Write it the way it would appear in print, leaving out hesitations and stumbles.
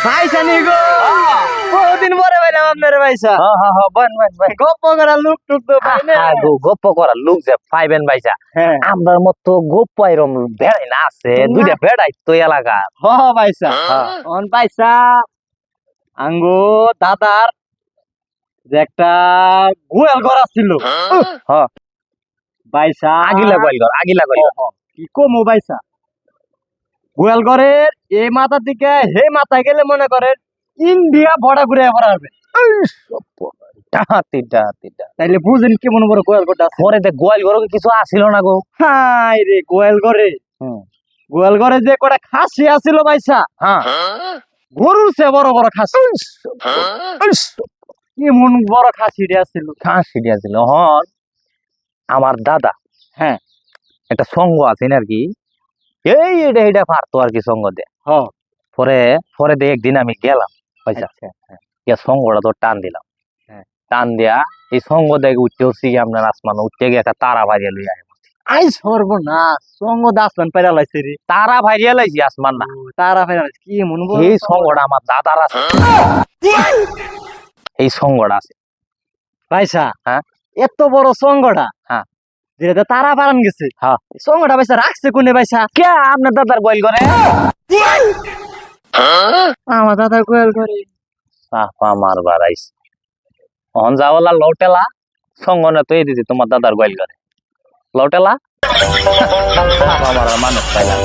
ভাইসা নি গো বহুদিন পরে ভাইলাম আপনার ভাইসা। গপ্প করা লোক টুক তো পাই না। গপ্প করা লোক যে পাইবেন ভাইসা, হ্যাঁ আমরার মতো গপ্প এরম বেড়াই না আছে, দুইটা বেড়াই তো এলাকা। হ ভাইসা অন ভাইসা আঙ্গো দাদার যে একটা গোয়াল ঘর ছিল ভাইসা। আগিলা কইল কি কমো ভাইসা, গোয়াল ঘরের এই মাথার দিকে হে মাথায় গেলে মনে করেন ইন্ডিয়া বড়া ঘুরে পড়াবে। তাইলে বুঝেন কেমন বড় গোয়াল ঘরটা আছে। পরে দেখ গোয়াল ঘর কিছু আসিল না গো। হাই রে গোয়াল ঘরে, গোয়াল ঘরে যে কটা খাসি আছিল ভাইসা, হ্যাঁ গরুর চেয়ে বড় বড় খাসি। কেমন বড় খাসি আছিল। খাসি দিয়েছিল হন আমার দাদা। হ্যাঁ একটা সঙ্গ আছে আর কি, এই এটা পারতো আর কি সঙ্গ দে। হ পরে পরে দিয়ে একদিন আমি গেলাম পয়সা সঙ্গটা তো টান দিলাম। টান দিয়া এই সঙ্গ দেখে উঠতে হচ্ছে কি আপনার আসমান উঠতে গিয়ে একটা তারা ভাইয়া লইয়া আই সর্বনাশ, সঙ্গ দাসমান পাইরা লাইছে রে। তারা ভাইয়া লাইছি আসমান না, তারা পাইরা লাইছে। কি মন বড় এই সঙ্গটা আমার দাদার আছে। এই সঙ্গটা আছে ভাইসা। হ্যাঁ এত বড় সঙ্গটা, হ্যাঁ যেটা তারা পারান গেছে। হ্যাঁ সঙ্গটা ভাইসা রাখছে কোনে ভাইসা? কে আপনার দাদার গোয়াল করে? আমার দাদার গোয়াল করে সাফা মারবার আইছে অন যাওয়ালা লটেলা সঙ্গ না তো এই দিছি তোমার দাদার গোয়াল করে লটেলা সাফা মারার মানুষ পাইলাম।